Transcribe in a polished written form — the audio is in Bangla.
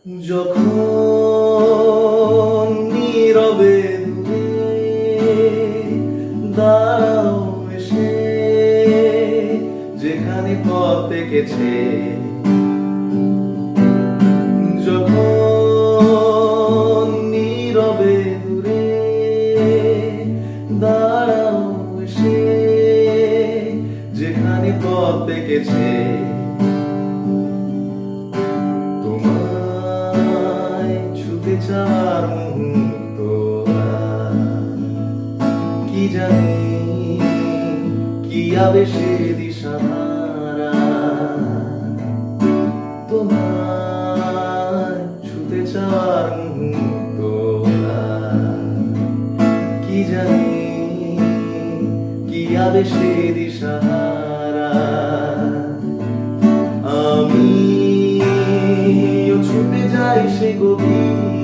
যখন নীরবে দূরে দাঁড়াও এসে, যেখানে পথ এঁকেছে। যখন নীরবে দূরে দাঁড়াও এসে, যেখানে পথ এঁকেছে। চার মুহূর্ত কি জানি কি আবেশে দিশাহারা, তোমার ছুতে চার মুহূর্ত কি জানি কি আবেশে দিশাহারা। আমি ছুটে যাই সে গভীর